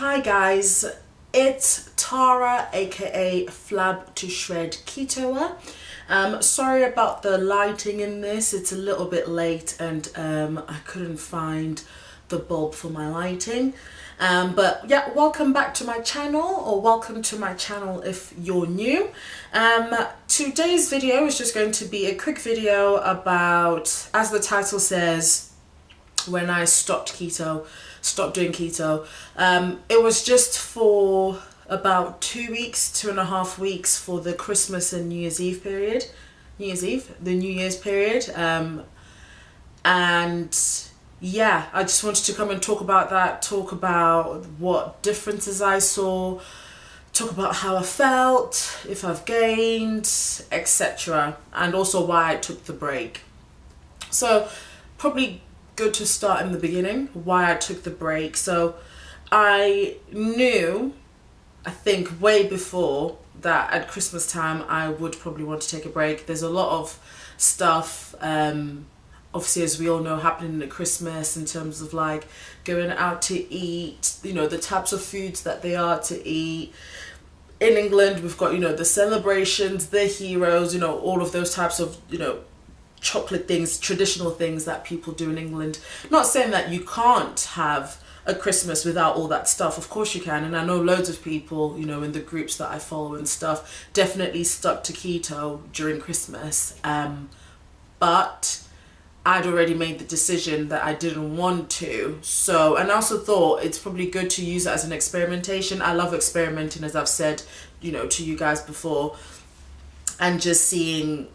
Hi guys, it's Tara aka Flab to Shred Ketoer. Sorry about the lighting in this, it's a little bit late and I couldn't find the bulb for my lighting. But yeah, welcome back to my channel, or welcome to my channel if you're new. Today's video is just going to be a quick video about, as the title says, when I stopped doing keto. It was just for about 2 weeks, 2.5 weeks for the Christmas and New Year's Eve period. The New Year's period. And yeah, I just wanted to come and talk about that, talk about what differences I saw, talk about how I felt, if I've gained, etc. And also why I took the break. So probably good to start in the beginning, why I took the break. So I knew, I think way before, that at Christmas time I would probably want to take a break. There's a lot of stuff, obviously, as we all know, happening at Christmas in terms of like going out to eat, you know, the types of foods that they are to eat. In England, we've got, you know, the celebrations, the heroes, you know, all of those types of, you know, chocolate things, traditional things that people do in England. Not saying that you can't have a Christmas without all that stuff, of course you can, and I know loads of people, you know, in the groups that I follow and stuff, definitely stuck to keto during Christmas, but I'd already made the decision that I didn't want to. So, and I also thought it's probably good to use it as an experimentation. I love experimenting, as I've said, you know, to you guys before, and just seeing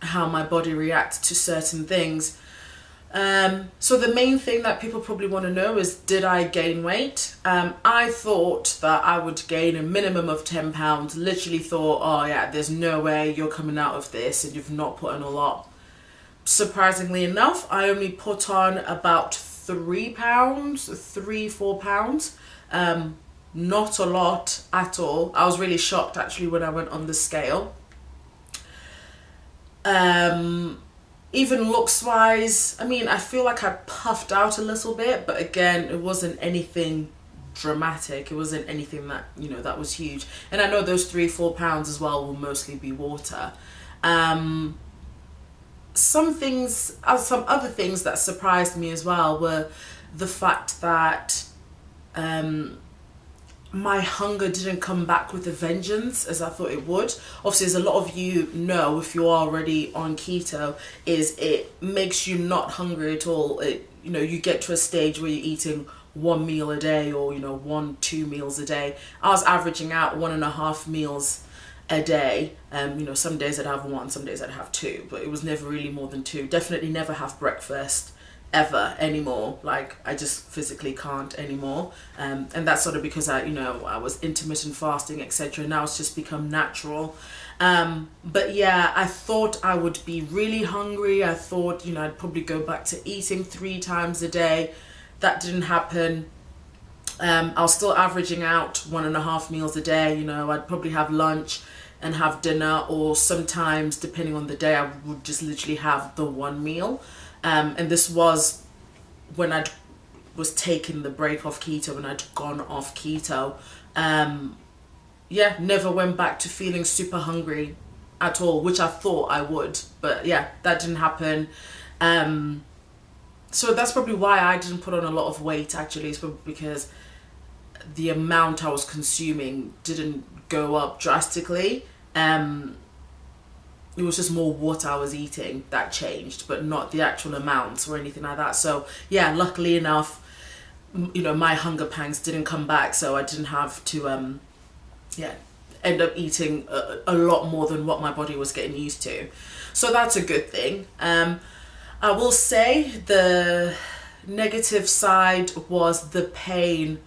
how my body reacts to certain things. So the main thing that people probably want to know is, did I gain weight? I thought that I would gain a minimum of 10 pounds. Literally thought, oh yeah, there's no way you're coming out of this and you've not put on a lot. Surprisingly enough, I only put on about 4 pounds. Not a lot at all. I was really shocked actually when I went on the scale. Even looks wise, I mean, I feel like I puffed out a little bit, but again, it wasn't anything dramatic. It wasn't anything that, you know, that was huge. And I know those 4 pounds as well will mostly be water. Some other things that surprised me as well were the fact that my hunger didn't come back with a vengeance as I thought it would. Obviously, as a lot of you know, if you're already on keto, is it makes you not hungry at all. It, you know, you get to a stage where you're eating 1 meal a day, or, you know, 1-2 meals a day. I was averaging out 1.5 meals a day. You know, some days I'd have 1, some days I'd have 2, but it was never really more than 2. Definitely never have breakfast ever anymore. Like, I just physically can't anymore, and that's sort of because I was intermittent fasting, etc. Now it's just become natural. But yeah, I thought I would be really hungry. I thought, you know, I'd probably go back to eating 3 times a day. That didn't happen. I was still averaging out 1.5 meals a day. You know, I'd probably have lunch and have dinner, or sometimes, depending on the day, I would just literally have the 1 meal. And this was when I was taking the break off keto and I'd gone off keto. Yeah, never went back to feeling super hungry at all, which I thought I would. But yeah, that didn't happen. So that's probably why I didn't put on a lot of weight, actually. It's probably because the amount I was consuming didn't go up drastically. It was just more what I was eating that changed, but not the actual amounts or anything like that. So yeah, luckily enough, you know, my hunger pangs didn't come back, so I didn't have to end up eating a lot more than what my body was getting used to. So that's a good thing. I will say the negative side was the pain.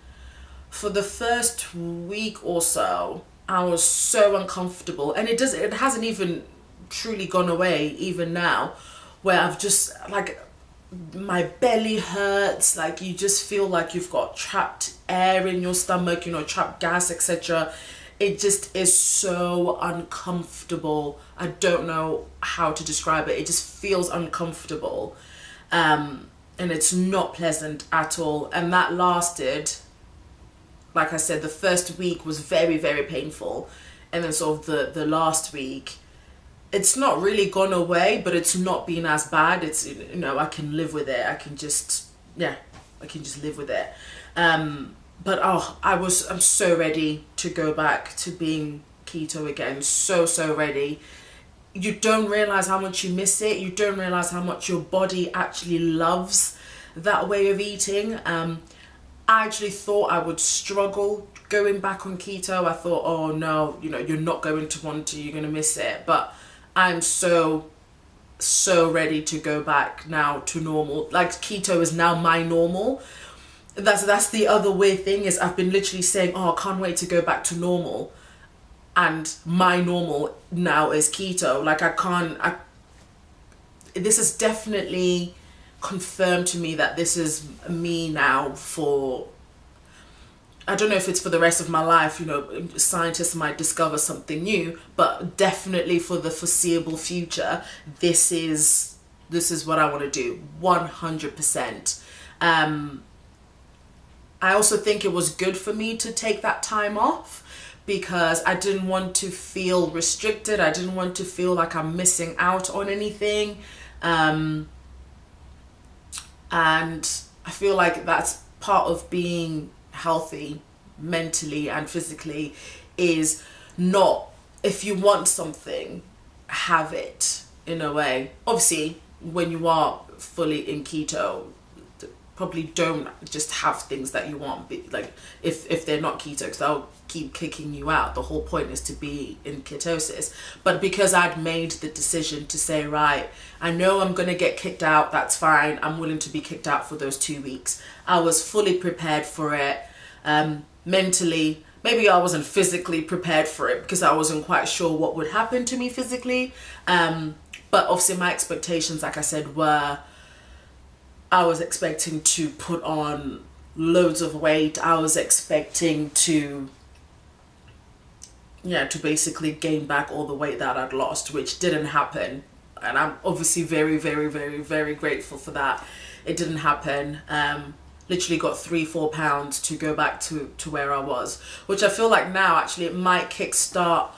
For the first week or so, I was so uncomfortable, and it hasn't even truly gone away even now, where I've just, like, my belly hurts, like you just feel like you've got trapped air in your stomach, you know, trapped gas, etc. It just is so uncomfortable. I don't know how to describe it. It just feels uncomfortable, and it's not pleasant at all. And that lasted like I said, the first week was very, very painful. And then sort of the last week, it's not really gone away, but it's not been as bad. It's, you know, I can live with it. I can just live with it. But I'm so ready to go back to being keto again. So ready. You don't realize how much you miss it. You don't realize how much your body actually loves that way of eating. I actually thought I would struggle going back on keto. I thought, oh no, you know, you're not going to want to, you're going to miss it. But I'm so ready to go back now to normal. Like, keto is now my normal. That's the other weird thing, is I've been literally saying, oh, I can't wait to go back to normal. And my normal now is keto. Like, this is definitely confirmed to me that this is me now for, I don't know if it's for the rest of my life, you know, scientists might discover something new, but definitely for the foreseeable future, this is what I want to do, 100%. I also think it was good for me to take that time off, because I didn't want to feel restricted. I didn't want to feel like I'm missing out on anything. And I feel like that's part of being healthy mentally and physically, is not, if you want something, have it, in a way. Obviously, when you are fully in keto, probably don't just have things that you want, like if they're not keto, because they'll keep kicking you out. The whole point is to be in ketosis. But because I'd made the decision to say, right, I know I'm gonna get kicked out, that's fine, I'm willing to be kicked out for those 2 weeks. I was fully prepared for it. Mentally, maybe I wasn't physically prepared for it, because I wasn't quite sure what would happen to me physically. But obviously my expectations, like I said, were, I was expecting to put on loads of weight. I was expecting to basically gain back all the weight that I'd lost, which didn't happen. And I'm obviously very, very, very, very grateful for that. It didn't happen. Literally got 3-4 pounds to go back to where I was, which I feel like now actually it might kickstart,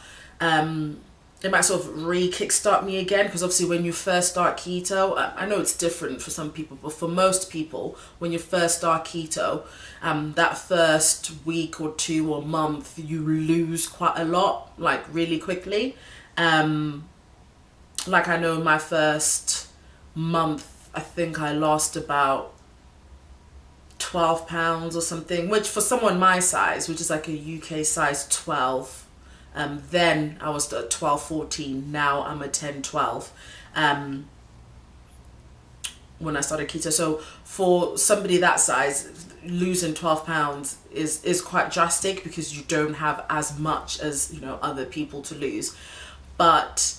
it might sort of re-kickstart me again, because obviously when you first start keto, I know it's different for some people, but for most people, when you first start keto, that first week or 2 or month, you lose quite a lot, like really quickly. Like I know my first month, I think I lost about 12 pounds or something, which for someone my size, which is like a UK size 12, then I was at 12, 14, now I'm at 10, 12, when I started keto. So for somebody that size, losing 12 pounds is quite drastic, because you don't have as much as, you know, other people to lose. But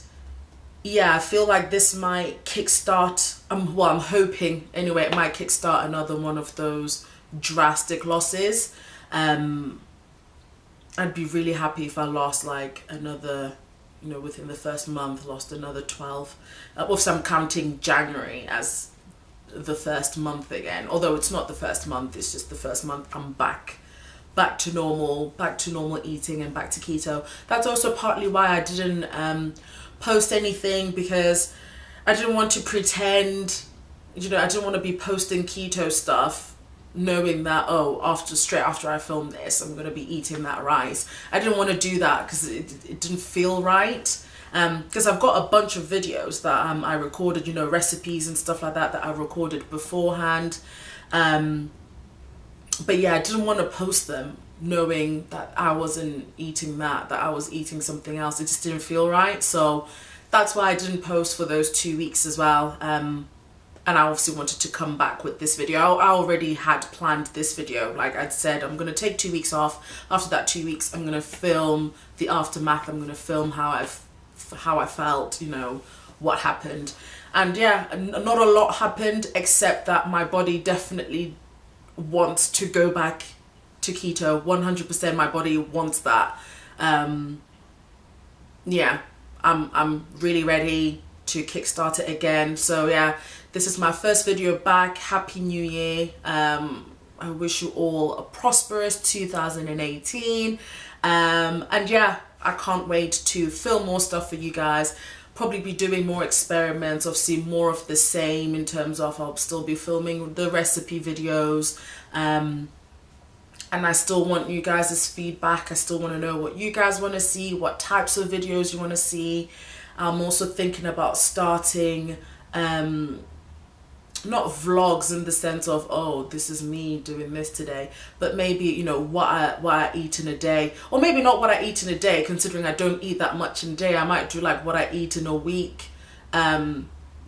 yeah, I feel like this might kickstart, well, I'm hoping anyway, it might kickstart another one of those drastic losses. I'd be really happy if I lost like another, you know, within the first month, lost another 12. Obviously I'm counting January as the first month again, although it's not the first month, it's just the first month I'm back to normal eating and back to keto. That's also partly why I didn't post anything, because I didn't want to pretend, you know, I didn't want to be posting keto stuff knowing that, oh, straight after I film this, I'm going to be eating that rice. I didn't want to do that, because it didn't feel right. Because I've got a bunch of videos that I recorded, you know, recipes and stuff like that I recorded beforehand. But yeah, I didn't want to post them knowing that I wasn't eating that I was eating something else. It just didn't feel right. So that's why I didn't post for those 2 weeks as well. And I obviously wanted to come back with this video. I already had planned this video. Like I'd said, I'm going to take 2 weeks off. After that 2 weeks, I'm going to film the aftermath. I'm going to film how I felt, you know, what happened. And yeah, not a lot happened, except that my body definitely wants to go back to keto. 100% my body wants that. Yeah, I'm really ready to kickstart it again. So yeah, this is my first video back. Happy New Year. I wish you all a prosperous 2018. And yeah, I can't wait to film more stuff for you guys. Probably be doing more experiments, obviously more of the same in terms of I'll still be filming the recipe videos. And I still want you guys' feedback. I still want to know what you guys want to see, what types of videos you want to see. I'm also thinking about starting not vlogs in the sense of, oh, this is me doing this today, but maybe, you know, what I eat in a day, or maybe not what I eat in a day, considering I don't eat that much in a day. I might do like what I eat in a week,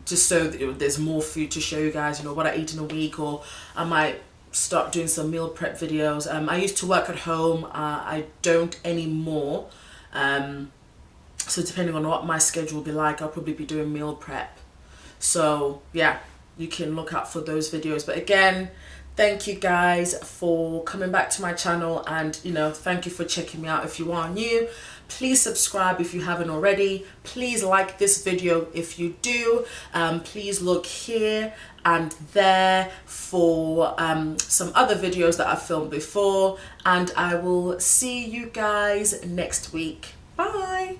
just so that there's more food to show you guys, you know, what I eat in a week. Or I might start doing some meal prep videos. I used to work at home. I don't anymore. So depending on what my schedule will be like, I'll probably be doing meal prep. So yeah, you can look out for those videos. But again, thank you guys for coming back to my channel, and you know, thank you for checking me out. If you are new, please subscribe if you haven't already. Please like this video if you do. Please look here and there for some other videos that I've filmed before, and I will see you guys next week. Bye.